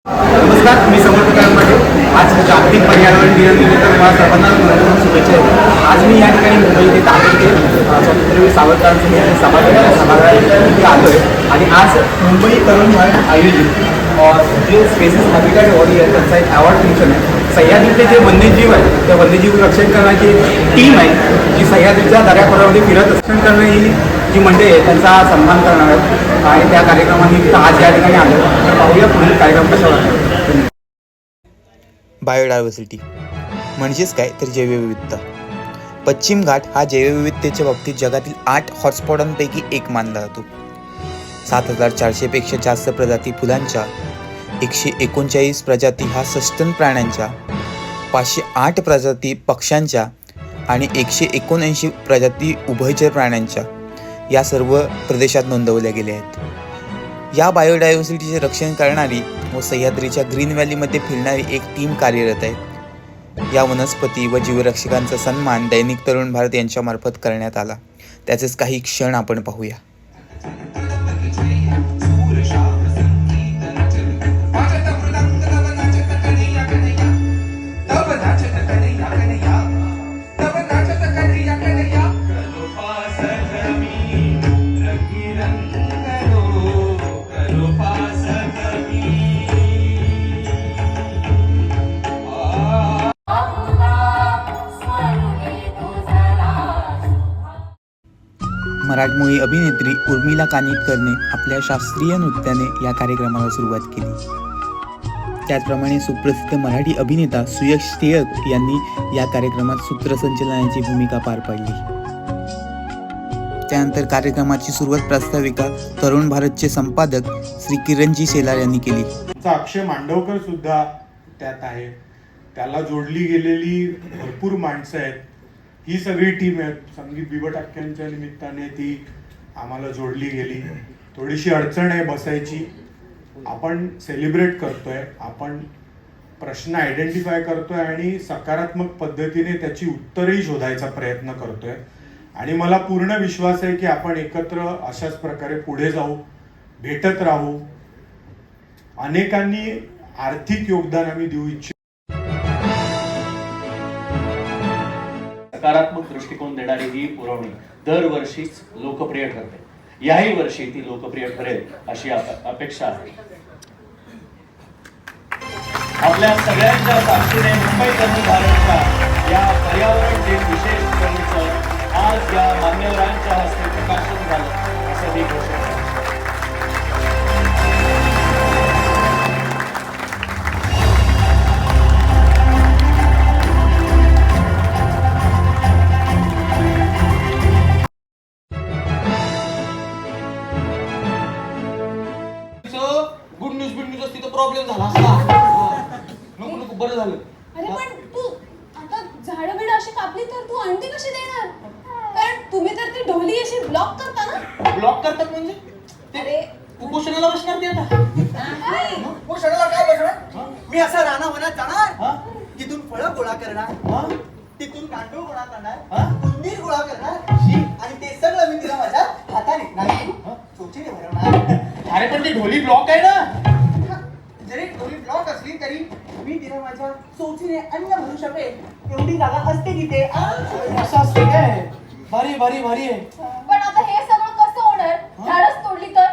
नमस्कार, मी समर्थ काळंबाटे. आज जागतिक पर्यावरण दिनानिमित्त मला सर्वांना शुभेच्छा देतो. आज मी या ठिकाणी मुंबई येथे तालुक्यात स्वातंत्र्यवीर सावरकरांचं सभागृहात इथे आलो आहे आणि आज मुंबई तरुण भारत आयोजित जे स्पेसिस हॅबिटॅट वॉरियर त्यांचा एक अवॉर्ड फंक्शन आहे. सह्याद्रीचे जे वन्यजीव आहेत त्या वन्यजीव रक्षण करण्याची टीम आहे जी सह्याद्रीच्या दऱ्याखोऱ्यामध्ये फिरत रक्षण करणं ही जी मंडळी आहे त्यांचा सन्मान करणार आहेत आणि त्या कार्यक्रमानिमित्त आज या ठिकाणी आलो. तर पाहूया पुढील कार्यक्रम कसा वाटतो. बायोडायव्हर्सिटी म्हणजेच काय तर जैवविविधता. पश्चिम घाट हा जैवविविधतेच्या बाबतीत जगातील 8 हॉटस्पॉटांपैकी एक मानला जातो. 7400 पेक्षा जास्त प्रजाती फुलांच्या, 139 प्रजाती ह्या सस्तन प्राण्यांच्या, 508 प्रजाती पक्ष्यांच्या आणि 179 प्रजाती उभयचर प्राण्यांच्या या सर्व प्रदेशात नोंदवल्या गेल्या आहेत. या बायोडायव्हर्सिटीचे रक्षण करणारी व सह्याद्रीच्या ग्रीन व्हॅलीमध्ये फिरणारी एक टीम कार्यरत आहे. या वनस्पती व जीवरक्षकांचा सन्मान दैनिक तरुण भारत यांच्यामार्फत करण्यात आला. त्याचेच काही क्षण आपण पाहूया. मराठमोळी अभिनेत्री उर्मिला कानिटकरने आपल्या शास्त्रीय नृत्याने या कार्यक्रमाला सुरुवात केली. त्याचप्रमाणे सुप्रसिद्ध मराठी अभिनेता सुयश टिळक यांनी या कार्यक्रमात सूत्रसंचलनाची भूमिका पार पाडली. त्यानंतर कार्यक्रमाची सुरुवात प्रास्ताविका तरुण भारतचे संपादक श्री किरणजी शेलार यांनी केली. अक्षय मांडवकर सुद्धा त्यात आहे. त्याला जोडली गेलेली भरपूर माणसं आहेत. ही सगळी टीम आहे. संगीत बिबटाक्यांच्या निमित्ताने ती आम्हाला जोडली गेली. थोडीशी अडचण आहे बसायची. आपण सेलिब्रेट करतोय, आपण प्रश्न आयडेंटिफाय करतोय आणि सकारात्मक पद्धतीने त्याची उत्तरही शोधायचा प्रयत्न करतोय. आणि मला पूर्ण विश्वास आहे की आपण एकत्र अशाच प्रकारे पुढे जाऊ, भेटत राहू. अनेकांनी आर्थिक योगदान आम्ही देऊ इच्छितो. सकारात्मक दृष्टिकोन देणारी ही पुरवणी दरवर्षीच लोकप्रिय ठरते. याही वर्षी ती लोकप्रिय ठरेल अशी अपेक्षा आहे. आपल्या सगळ्यांच्या साक्षीने मुंबई तरुण भारतच्या या पर्यावरण दिन विशेष पुरवणीचं आज या मान्यवरांच्या हस्ते प्रकाशन झालं असं मी घोषित करतो. प्रॉब्लेम झाला असता. नको बरं झालं. अरे पण तू आता झाडं बिडं अशी कापली तर तू अंडी कशी देणार? कारण तुम्ही तर ती ढोली अशी ब्लॉक करता ना. ब्लॉक करतात म्हणजे अरे उपोषणाला बसणार ते आता. उपोषणाला काय बसणार? मी असा रानावनात जाणार, तिथून फळं गोळा करणार, तिथून गांडूळ गोळा करणार, उंदीर गोळा करणार आणि ते सगळं मी तिला माझ्या हाताने नाही चोचीने भरवणार. अरे पण ती ढोली ब्लॉक आहे ना. जरी ढोली ब्लॉक असली तरी मी तिला माझ्या चोचीने अन्न भरू शकेल एवढी जागा असते तिथे. असं असते काय? भारी भारी भारी आहे. पण आता हे सगळं कसं होणार? झाडच तोडली तर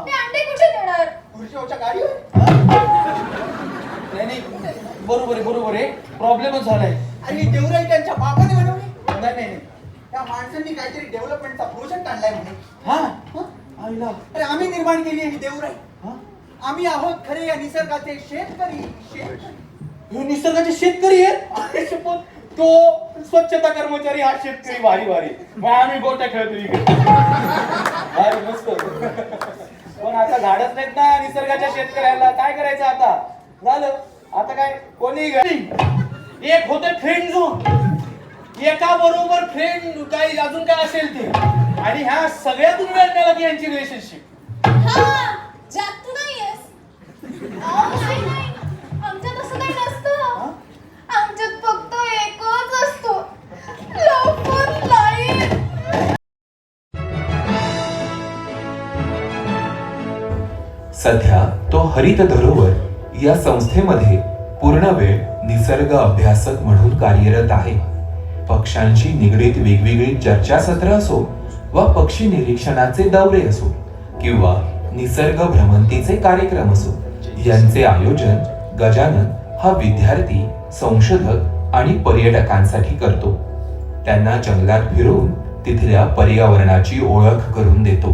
ते अंडे कुठे देणार? खुर्चीवरच्या गाडीवर. नाही बरोबर आहे. प्रॉब्लेमच झालाय. आणि देवराई त्यांच्या बापाने बनवली. नाही त्या माणसांनी काहीतरी डेव्हलपमेंटचा प्रोजेक्ट आणलाय म्हणे. हा आईला. अरे आम्ही निर्माण केली आहे ही देवराई. आम्ही आहोत खरे या निसर्गाचे शेतकरी. निसर्गाचे शेतकरी आहेत. तो स्वच्छता कर्मचारी हा शेतकरी. भारी मग आम्ही गोट्या खेळतो इकडे. भारी मस्त. पण आता झाडच नाहीत ना निसर्गाच्या शेतकऱ्याला. काय करायचं आता? झालं आता काय कोणी एक होते फ्रेंड झोन. एका बरोबर फ्रेंड काही अजून काय असेल ते आणि ह्या सगळ्यातून वेळ मिळाला की यांची रिलेशनशिप. जात तू नाहीयेस. नाही. आमच्यात असं काही नसतं. आमच्यात फक्त एकच असतो, लव्ह फॉर लाईफ. सध्या तो हरित धरोवर या संस्थेमध्ये पूर्ण वेळ निसर्ग अभ्यासक म्हणून कार्यरत आहे. पक्ष्यांशी निगडीत वेगवेगळी चर्चासत्र असो वा पक्षी निरीक्षणाचे दौरे असो किंवा निसर्ग भ्रमंतीचे कार्यक्रम असो, यांचे आयोजन गजानन हा विद्यार्थी, संशोधक आणि पर्यटकांसाठी करतो. त्यांना जंगलात फिरवून तिथल्या पर्यावरणाची ओळख करून देतो.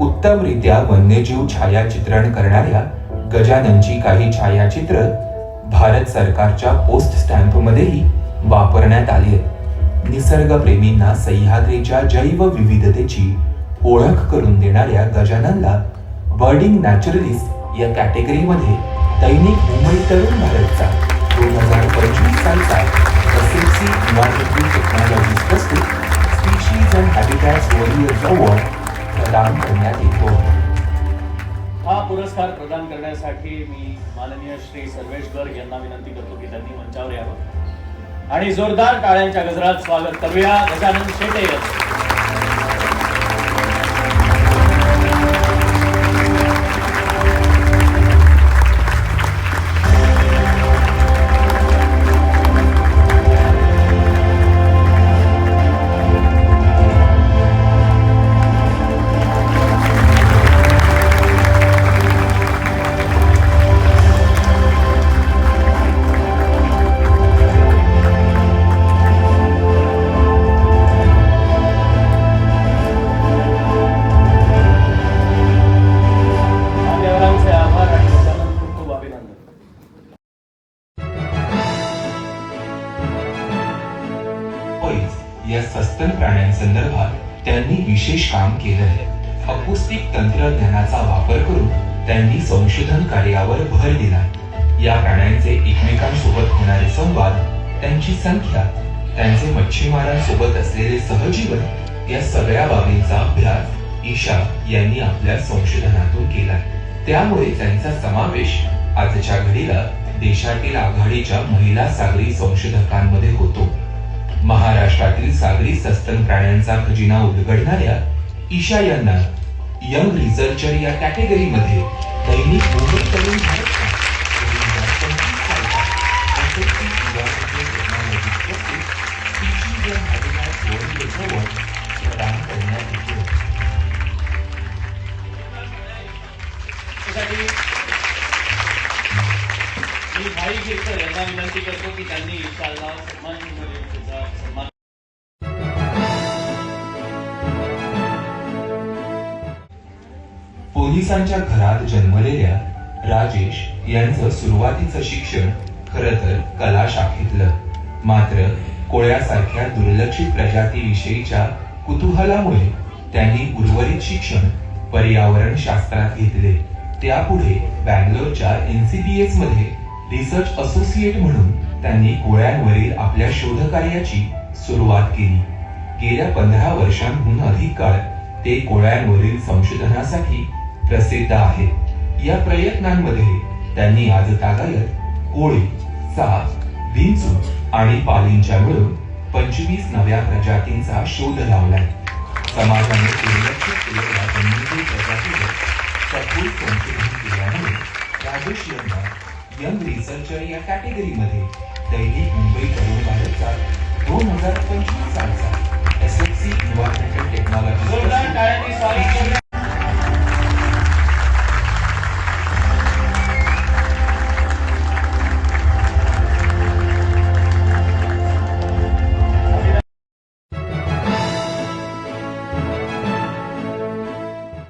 उत्तमरित्या वन्यजीव छायाचित्रण करणाऱ्या गजाननची काही छायाचित्र भारत सरकारच्या पोस्ट स्टॅम्पमध्येही वापरण्यात आली आहेत. निसर्गप्रेमींना सह्याद्रीच्या जैवविविधतेची ओळख करून देणाऱ्या गजाननला बर्डिंग नॅचरलिस्ट या कॅटेगरीमध्ये दैनिक मुंबई तरुण भारतचा 2025 सालचा एसएफसी इन्व्हायरमेंटल टेक्नॉलॉजी प्रस्तुत स्पीशीज अँड हॅबिटॅट्स वॉरियर्स अवॉर्ड प्रदान करण्यात येतो. हा पुरस्कार प्रदान करण्यासाठी मी माननीय श्री सर्वेश गर्ग यांना विनंती करतो की त्यांनी मंचावर यावं आणि जोरदार टाळ्यांच्या गजरात स्वागत करूया गजानन शेटे यांचं. मान्यवरांचे आभार आणि गजानन खूप खूप अभिनंदन. पैज या सस्तन प्राण्यांसंदर्भात त्यांनी विशेष काम केलं आहे. अकुस्टिक तंत्रज्ञानाचा वापर करून त्यांनी संशोधन कार्यावर भर दिला. या प्राण्यांचे एकमेकांसोबत होणारे संवाद, त्यांची संख्या, त्यांचे मच्छीमारांसोबत असलेले सहजीवन या सगळ्या बाबींचा अभ्यास ईशा यांनी आपल्या संशोधनातून केला. त्यामुळे त्यांचा समावेश आजच्या घडीला देशातील आघाडीच्या महिला सागरी संशोधकांमध्ये होतो. महाराष्ट्रातील सागरी सस्तन प्राण्यांचा खजिना उलगडणाऱ्या ईशा यांना यंग रिसर्चर या कॅटेगरीमध्ये दैनिक मुंबई तरुण भारतचा 2025 सालचा SSC Environmental Technology प्रस्तुत Species and Habitats Warriors Award प्रदान करण्यात येतो. त्यासाठी मी भाई गिरकर यांना विनंती करतो की त्यांनी ईशाला सन्मान. पोलिसांच्या घरात जन्मलेल्या राजेश यांचं सुरुवातीचं शिक्षण खरं तर कला शाखेतलं. मात्र कोळ्यासारख्या दुर्लक्षित प्रजातीविषयीच्या कुतूहलामुळे त्यांनी उर्वरित शिक्षण पर्यावरण शास्त्रात घेतले. त्यापुढे बँगलोरच्या NCBS मध्ये रिसर्च असोसिएट म्हणून त्यांनी कोळ्यांवरील आपल्या शोधकार्याची सुरुवात केली. गेल्या 15 वर्षांहून अधिक काळ ते कोळ्यांवरील संशोधनासाठी प्रसिद्ध आहेत. या प्रयत्नांमध्ये त्यांनी आजतागायत कोळी, साप, विंचू आणि पालींच्या मिळून 25 नव्या प्रजातींचा शोध लावलाय. समाजाने दुर्लक्षित केलेल्या वन्यजीव प्रजातीवर सखोल संशोधन केल्यामुळे राजेश यांना यंग रिसर्चर या कॅटेगरीमध्ये दैनिक मुंबई तरुण भारतचा 2025 सालचा SSC इन्व्हायरमेंटल टेक्नॉलॉजी जोरदार टाळ्यांनी स्वागत करूया.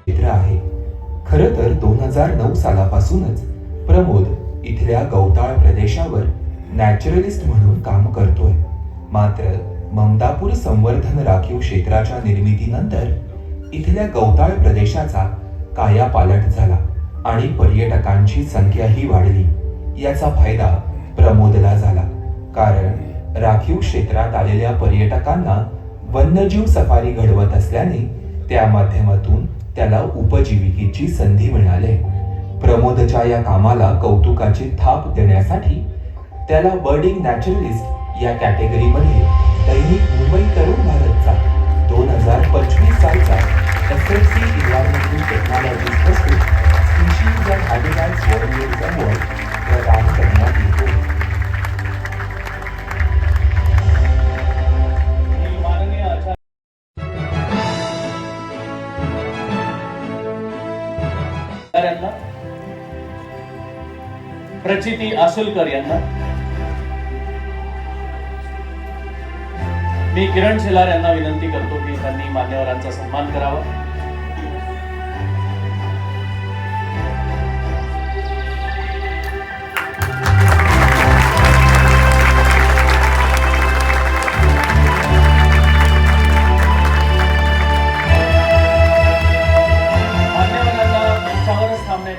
क्षेत्र आहे. खरं तर 2009 सालापासूनच प्रमोद इथल्या गवताळ प्रदेशावर नॅचरलिस्ट म्हणून काम करतोय. मात्र ममदापूर संवर्धन राखीव क्षेत्राच्या निर्मितीनंतर इथल्या गवताळ प्रदेशाचा कायापालट झाला आणि पर्यटकांची संख्याही वाढली. याचा फायदा प्रमोदला झाला, कारण राखीव क्षेत्रात आलेल्या पर्यटकांना वन्यजीव सफारी घडवत असल्याने त्या माध्यमातून त्याला उपजीविकेची संधी मिळाली. प्रमोदच्या या कामाला कौतुकाची थाप देण्यासाठी त्याला बर्डिंग नॅचरलिस्ट या कॅटेगरीमध्ये दैनिक मुंबई तरुण भारतचा 2025 सालचा SSC इन्व्हायरमेंटल टेक्नॉलॉजी प्रस्तुत स्पीशीज अँड हॅबिटॅट्स वॉरियर्स अवॉर्ड प्रचिती आसुलकर यांना, मी किरण शेलार यांना विनंती करतो की त्यांनी मान्यवरांचा सन्मान करावा.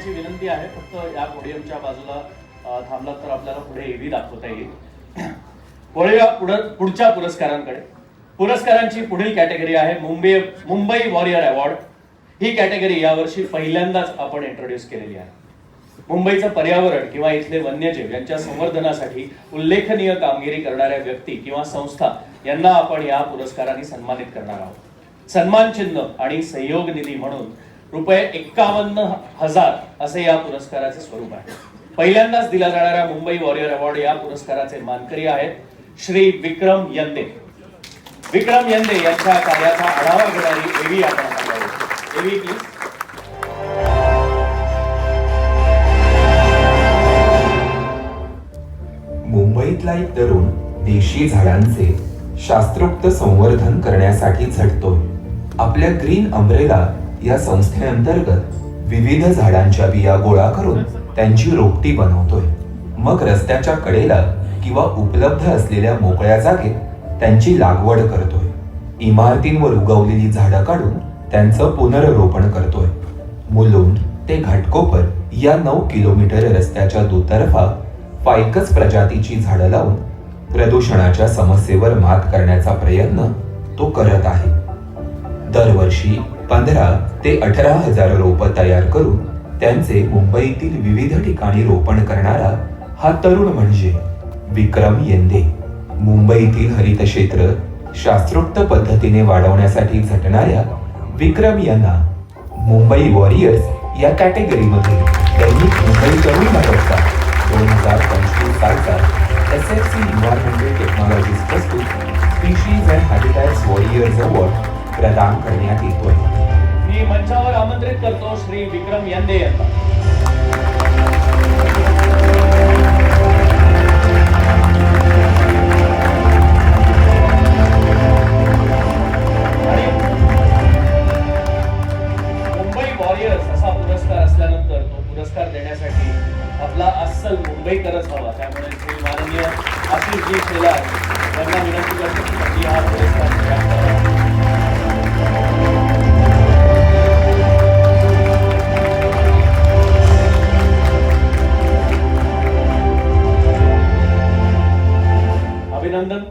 विनंती आहे, फक्त या पोडियमच्या बाजूला थांबलात तर आपल्याला पुढे एव्ही दाखवता येईल. पुढच्या पुरस्कारांकडे. पुरस्कारांची पुढील कॅटेगरी आहे मुंबई वॉरियर अवॉर्ड. ही कॅटेगरी यावर्षी पहिल्यांदाच आपण इंट्रोड्यूस केलेली आहे. मुंबईचं पर्यावरण किंवा इथले वन्यजीव यांच्या संवर्धनासाठी उल्लेखनीय कामगिरी करणाऱ्या व्यक्ती किंवा संस्था यांना आपण या पुरस्काराने सन्मानित करणार आहोत. सन्मान चिन्ह आणि सहयोग निधी म्हणून ₹51,000 असे या पुरस्काराचे स्वरूप आहे. पहिल्यांदाच दिला जाणाऱ्या मुंबई वॉरियर अवॉर्ड या पुरस्काराचे मानकरी आहेत श्री विक्रम यंदे. विक्रम यंदे यांच्या कार्याचा आढावा घेणारी एव्ही आपण पाहूया. एव्ही प्लीज. मुंबईतला एक तरुण देशी झाडांचे शास्त्रोक्त संवर्धन करण्यासाठी झटतोय. आपल्या ग्रीन अम्ब्रेला या संस्थेअंतर्गत विविध झाडांच्या बिया गोळा करून त्यांची रोपटी बनवतोय. मग रस्त्याच्या कडेला किंवा उपलब्ध असलेल्या मोकळ्या जागेत त्यांची लागवड करतोय. इमारतींवर उगवलेली झाडं काढून त्यांचं पुनर्रोपण करतोय. मुलुंड ते घाटकोपर या 9 किलोमीटर रस्त्याच्या दुतर्फा फायकस प्रजातीची झाडं लावून प्रदूषणाच्या समस्येवर मात करण्याचा प्रयत्न तो करत आहे. दरवर्षी 15 ते 18,000 रोपं तयार करून त्यांचे मुंबईतील विविध ठिकाणी रोपण करणारा हा तरुण म्हणजे विक्रम यंदे. मुंबईतील हरित क्षेत्र शास्त्रोक्त पद्धतीने वाढवण्यासाठी झटणाऱ्या विक्रम यांना मुंबई वॉरियर्स या कॅटेगरीमध्ये दैनिक मुंबई तरुण भारतचा 2025 सालचा SFC एन्व्हायरमेंटल टेक्नॉलॉजीज प्रस्तुत स्पीशीज अँड हॅबिटॅट्स वॉरियर्स अवॉर्ड प्रदान करण्यात येतोय. मी मंचावर आमंत्रित करतो श्री विक्रम यंदे यांना. मुंबई वॉरियर्स असा पुरस्कार असल्यानंतर तो पुरस्कार देण्यासाठी आपला अस्सल मुंबईकरच हवा. त्यामुळे श्री माननीय आशिषजी शेलार यांना विनंती करतो की त्यांनी हा पुरस्कार प्रदान करावा. अभिनंदन.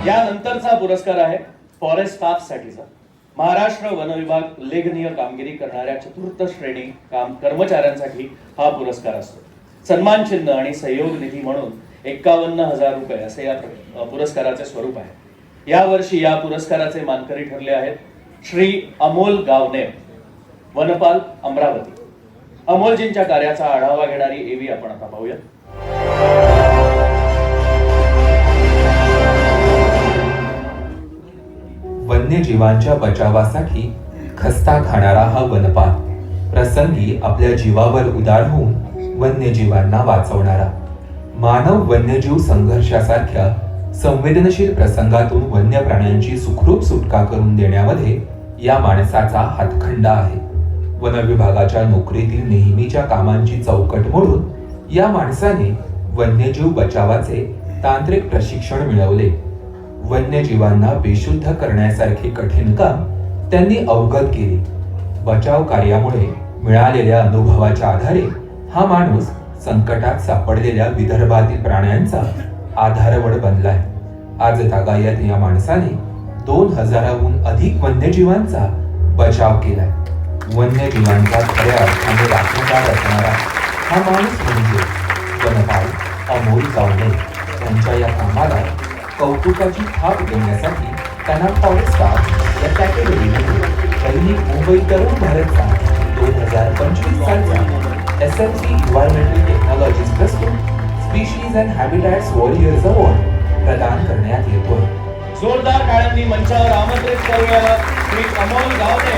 यानंतरचा पुरस्कार आहे फॉरेस्ट स्टाफ साठीचा. महाराष्ट्र वन विभाग उल्लेखनीय कामगिरी करणाऱ्या चतुर्थ श्रेणी कर्मचाऱ्यांसाठी हा पुरस्कार असतो. सन्मान चिन्ह आणि सहयोग निधी म्हणून ₹51,000 असे या पुरस्काराचे स्वरूप आहे. यावर्षी या पुरस्काराचे मानकरी ठरले आहेत श्री अमोल गावणे, वनपाल, अमरावती. अमोलजींच्या कार्याचा आढावा घेणारी एव्ही आपण आता पाहूया. वन्यजीवांच्या बचावासाठी खस्ता खाणारा हा वनपाल, प्रसंगी आपल्या जीवावर उदार होऊन वन्यजीवांना वाचवणारा. मानव वन्यजीव संघर्षासारख्या संवेदनशील प्रसंगातून वन्य प्राण्यांची सुखरूप सुटका करून देण्यामध्ये या माणसाचा हातखंडा आहे. वन विभागाच्या नोकरीतील नेहमीच्या कामांची चौकट मोडून या माणसाने वन्यजीव बचावाचे तांत्रिक प्रशिक्षण मिळवले. वन्यजीवांना बेशुद्ध करण्यासारखे कठीण काम त्यांनी अवगत केले. बचाव कार्यामुळे मिळालेल्या अनुभवाच्या आधारे हा माणूस संकटात सापडलेल्या विदर्भातील प्राण्यांचा आधारवड बनलाय. आज तागायत या माणसाने 2,000हून अधिक वन्यजीवांचा बचाव केलाय. वन्यजीवांचा खऱ्या अर्थाने राखणदार असणारा हा माणूस म्हणजे वनपाल अमोल गावणे. त्यांच्या या कामाला कौतुकाची थाप देण्यासाठी त्यांना फॉरेस्ट स्टाफ या कॅटेगरीमध्ये दैनिक मुंबई तरुण भारतचा 2025 सालचा SFC एन्व्हायरमेंटल टेक्नॉलॉजीज प्रस्तुत स्पीशीज अँड हॅबिटॅट्स वॉरियर्स अवॉर्ड प्रदान करण्यात येतोय. जोरदार टाळ्यांनी मंचावर आमंत्रित करूया श्री अमोल गावणे.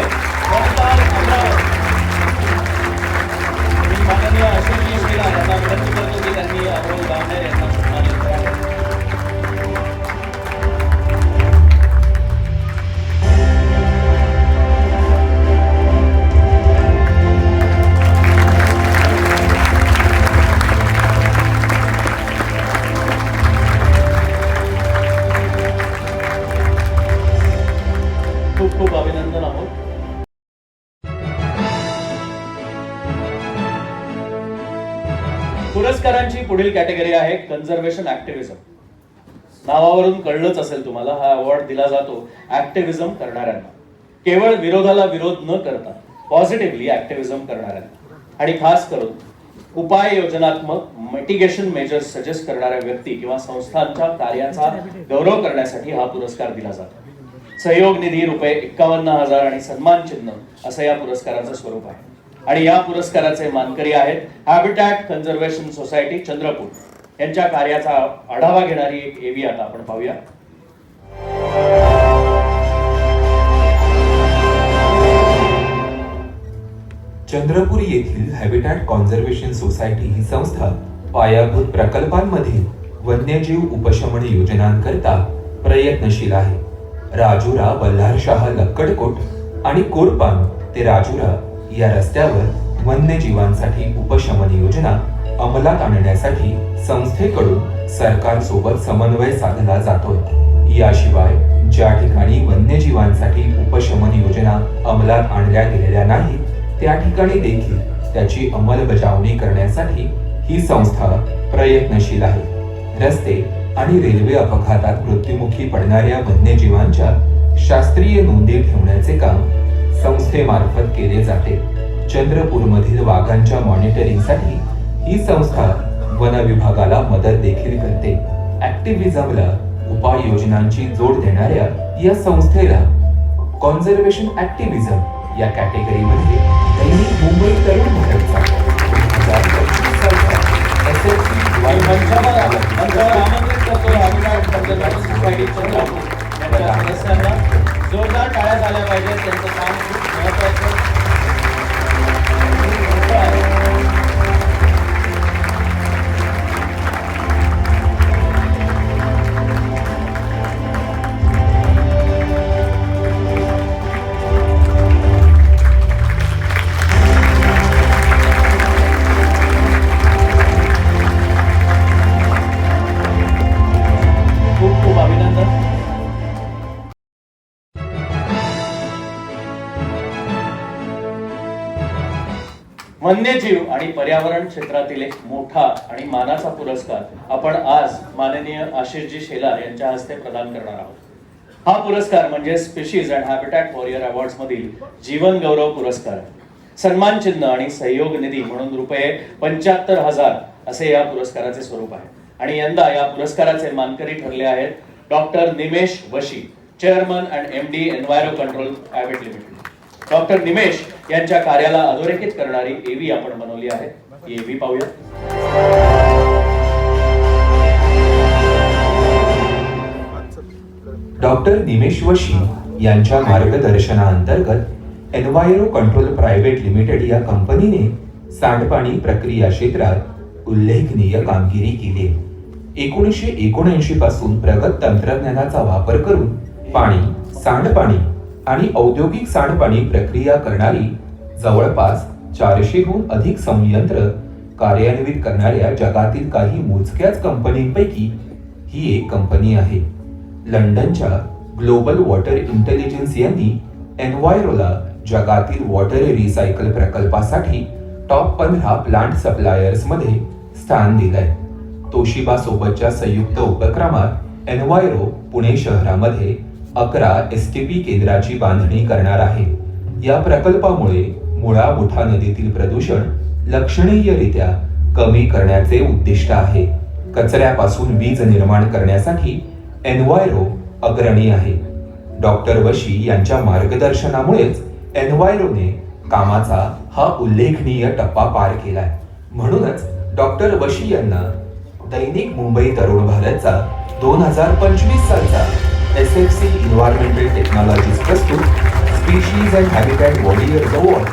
पुरस्कारांची पुढील कॅटेगरी आहे कन्झर्वेशन ऍक्टिव्हिजम. नावावरून कळलंच असेल तुम्हाला, हा अवॉर्ड दिला जातो ऍक्टिव्हिजम करणाऱ्यांना, केवळ विरोधाला विरोध न करता पॉझिटिव्हली ऍक्टिव्हिजम करणाऱ्यांना, आणि खास करून उपाय योजनात्मक मिटिगेशन मेजर्स सजेस्ट करणाऱ्या व्यक्ती किंवा संस्थांच्या कार्याचा गौरव करण्यासाठी हा पुरस्कार दिला जातो. सहयोग निधी ₹51,000 आणि सन्मान चिन्ह असं या पुरस्काराचं स्वरूप आहे. आणि या पुरस्काराचे मानकरी आहेत हॅबिटॅट कन्झर्वेशन सोसायटी चंद्रपूर. यांच्या कार्याचा आढावा घेणारी एक एव्ही आता आपण पाहूया. चंद्रपूर येथील हॅबिटॅट कॉन्झर्वेशन सोसायटी ही संस्था पायाभूत प्रकल्पांमधील वन्यजीव उपशमन योजनांकरता प्रयत्नशील आहे. राजुरा बल्हारशाह लक्कडकोट आणि कोरपान ते राजुरा या रस्त्यावर वन्यजीवांसाठी उपशमन योजना अंमलात आणण्यासाठी संस्थेकडून सरकारसोबत समन्वय साधला जातोय. याशिवाय ज्या ठिकाणी वन्यजीवांसाठी उपशमन योजना अंमलात आणल्या गेलेल्या नाहीत त्या ठिकाणी देखील त्याची अंमलबजावणी करण्यासाठी ही संस्था प्रयत्नशील आहे. रस्ते आणि रेल्वे अपघातात मृत्युमुखी पडणाऱ्या वन्यजीवांच्या शास्त्रीय नोंदी ठेवण्याचे काम संस्थेमार्फत केले जाते. चंद्रपूरमधील वाघांच्या मॉनिटरिंगसाठी ही संस्था वन विभागाला मदत देखील करते. ऍक्टिव्हिजमला उपाययोजनांची जोड देणाऱ्या या संस्थेला कॉन्झर्वेशन ऍक्टिव्हिजम या कॅटेगरीमध्ये दैनिक मुंबई तरुण भारतचा 2025 सालचा SFC मंचावर आमंत्रित करतो हॅबिटॅट कन्झर्वेशन सोसायटी चंद्रपूर यांच्या सदस्यांना. जोरदार टाळ्या झाल्या पाहिजेत. त्यांचं काम खूप महत्त्वाचं आहे. खूप खूप अभिनंदन. वन्यजीव आणि पर्यावरण क्षेत्रातील एक मोठा आणि मानाचा पुरस्कार आपण आज माननीय आशिषजी शेलार यांच्या हस्ते प्रदान करणार आहोत. हा पुरस्कार म्हणजे species and habitat warrior awards मधील जीवन गौरव पुरस्कार आहे. सन्मान चिन्ह आणि सहयोग निधी म्हणून ₹75,000 असे या पुरस्काराचे स्वरूप आहे. आणि यंदा या पुरस्काराचे मानकरी ठरले आहेत doctor Nimesh Vashi, chairman and MD enviro control private limited. Doctor Nimesh यांच्या कार्याला अधोरेखित करणारी एव्ही आपण बनवली आहे. ही एव्ही पाहूया. डॉक्टर निमेश वशी यांच्या मार्गदर्शनाअंतर्गत एन्व्हायरो कंट्रोल प्रायव्हेट लिमिटेड या कंपनीने सांडपाणी प्रक्रिया क्षेत्रात उल्लेखनीय कामगिरी केली. 1979 पासून प्रगत तंत्रज्ञानाचा वापर करून पाणी, सांडपाणी आणि औद्योगिक सांडपाणी प्रक्रिया करणारी जवळपास 400हून अधिक संयंत्र कार्यान्वित करणाऱ्या जगातील काही मोजक्याच कंपनींपैकी ही एक कंपनी आहे. लंडनच्या ग्लोबल वॉटर इंटेलिजन्स यांनी एन्व्हायरोला जगातील वॉटर रिसायकल प्रकल्पासाठी टॉप 15 प्लांट सप्लायर्स मध्ये स्थान दिलंय. तोशिबा सोबतच्या संयुक्त उपक्रमात एन्व्हायरो पुणे शहरामध्ये 11 STP केंद्राची बांधणी करणार आहे. या प्रकल्पामुळे मुळा मुठा नदीतील प्रदूषण लक्षणीयरित्या कमी करण्याचे उद्दिष्ट आहे. कचऱ्यापासून वीज निर्माण करण्यासाठी एन्व्हायरो अग्रणी आहे. डॉक्टर वशी यांच्या मार्गदर्शनामुळेच एन्व्हायरोने कामाचा हा उल्लेखनीय टप्पा पार केलाय. म्हणूनच डॉक्टर वशी यांना दैनिक मुंबई तरुण भारतचा 2025 सालचा SFC एन्व्हायरमेंटल टेक्नॉलॉजीज प्रस्तुत species and habitat warriors award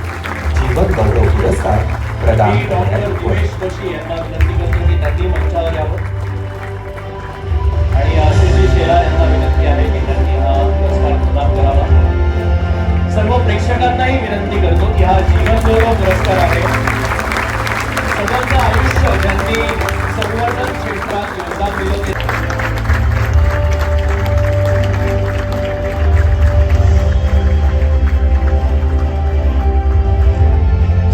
जीवन गौरव पुरस्कार प्रदान मी डॉक्टर करण्यात येतो. निमेश वशी यांना विनंती करतो की त्यांनी मंचावर यावं. आणि आशिषजी शेलार यांना विनंती आहे की त्यांनी हा पुरस्कार प्रदान करावा. सर्व प्रेक्षकांनाही विनंती करतो की हा जीवन गौरव पुरस्कार आहे. सगळ्यांचं आयुष्य ज्यांनी संवर्धन क्षेत्रात योगदान दिलं ते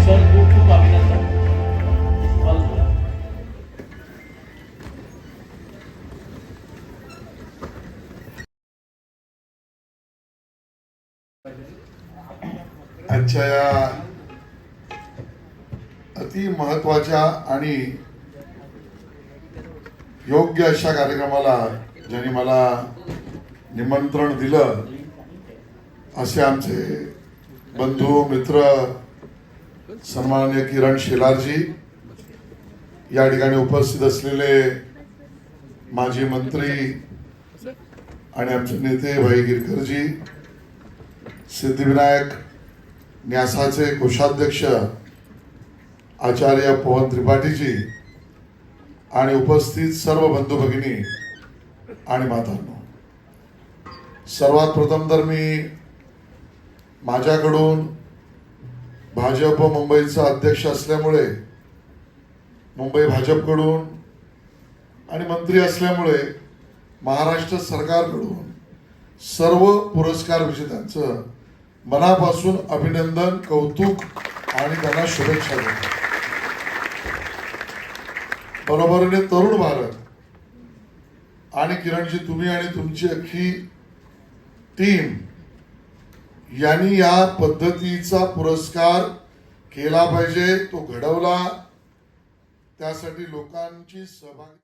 सर खूप खूप अभिनंदन. आजच्या या अति महत्वाच्या आणि योग्य अशा कार्यक्रमाला ज्यांनी मला निमंत्रण दिलं असे आमचे बंधू मित्र सन्माननीय किरण शेलारजी, या ठिकाणी उपस्थित असलेले माजी मंत्री आणि आमचे नेते भाई गिरकरजी, सिद्धिविनायक न्यासाचे कोषाध्यक्ष आचार्य पवन त्रिपाठीजी आणि उपस्थित सर्व बंधू भगिनी आणि मातांनो, सर्वात प्रथम तर मी माझ्याकडून भाजप मुंबईचा अध्यक्ष असल्यामुळे, मुंबई भाजपकडून आणि मंत्री असल्यामुळे महाराष्ट्र सरकारकडून सर्व पुरस्कार विजेत्यांचं मनापासून अभिनंदन, कौतुक आणि त्यांना शुभेच्छा देतो. बरोबरीने तरुण भारत आणि किरणजी, तुम्ही आणि तुमची अख्खी टीम यांनी या पद्धतीचा पुरस्कार केला पाहिजे, तो घडवला, त्यासाठी लोकांची सहभागी.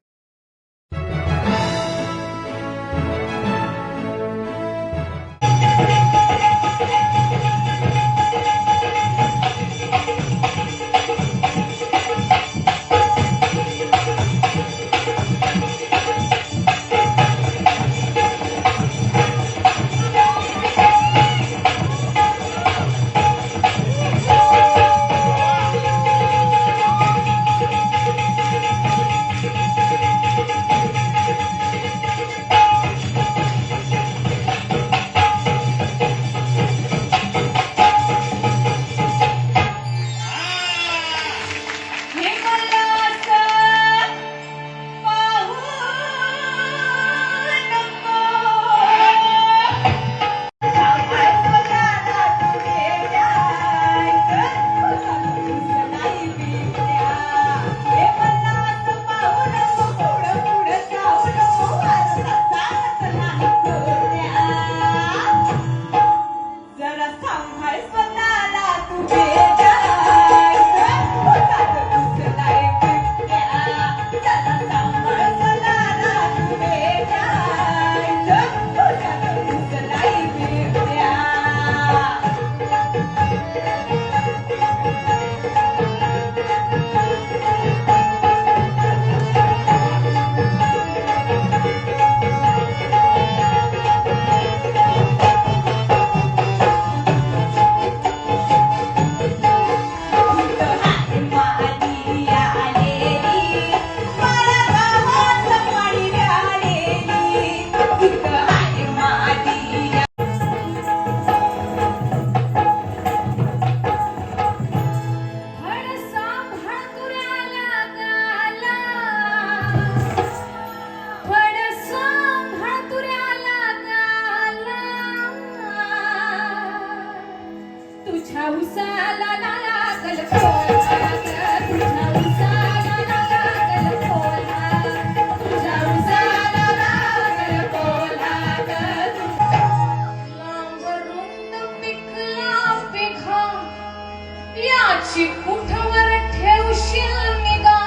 कुठवर ठेवशील निगा,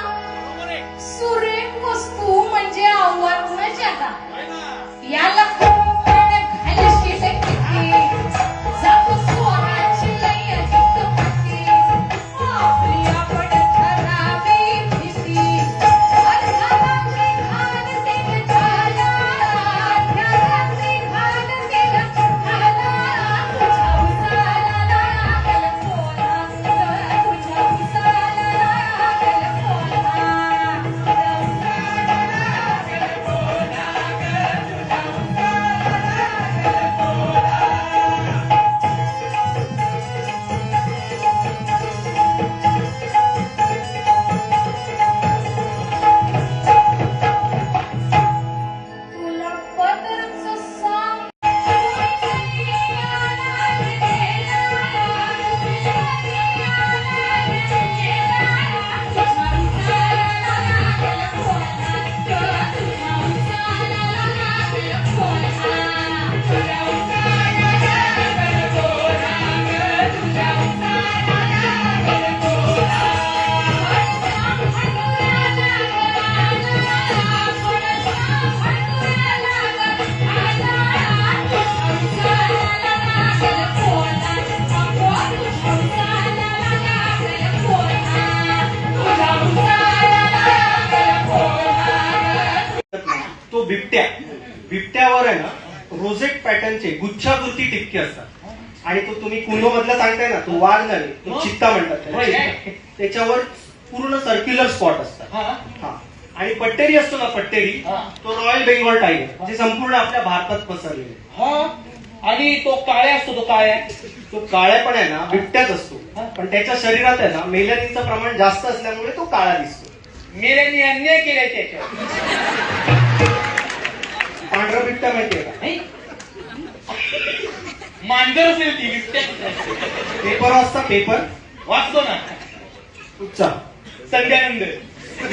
सुरेख वस्तू म्हणजे आव्हान जगा. याला बिबट्यावर आहे ना रोजेट पॅटर्नचे गुच्छाकृती टिपके असतात आणि तो तुम्ही कुंडो मधला सांगताय ना तो वाघ नाही तो चित्ता म्हणतात त्याला. त्याच्यावर पूर्ण सर्क्युलर स्पॉट असतात. हा आणि पट्टेरी असतो ना पट्टेरी तो रॉयल बेंगॉल टायगर जे संपूर्ण आपल्या भारतात पसरलेले. हा आणि तो काळ्या असतो, तो काळ्या तो काळ्या पण आहे ना बिबट्याच असतो पण त्याच्या शरीरात आहे ना मेलॅनिनचं प्रमाण जास्त असल्यामुळे तो काळा दिसतो. मेल्याने अन्याय केलाय त्याच्यावर. पांढरा बिबट्या माहितीये का? मांजर असेल ती बिबट्या. पेपर वाचता पेपर वाचतो ना. कुठचा? संध्यानंद.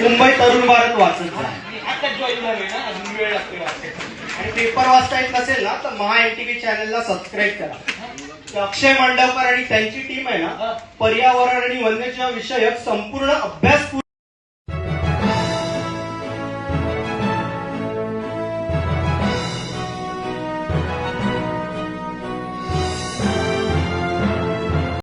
मुंबई तरुण भारत वाचत जा. आता जॉईन झालोय ना, अजून वेळ लागतोय वाचायला. आणि पेपर वाचता येत नसेल ना तर महा एनटीव्ही चॅनलला सबस्क्राईब करा. अक्षय मांडवकर आणि त्यांची टीम आहे ना पर्यावरण आणि वन्यजीव विषयक संपूर्ण अभ्यास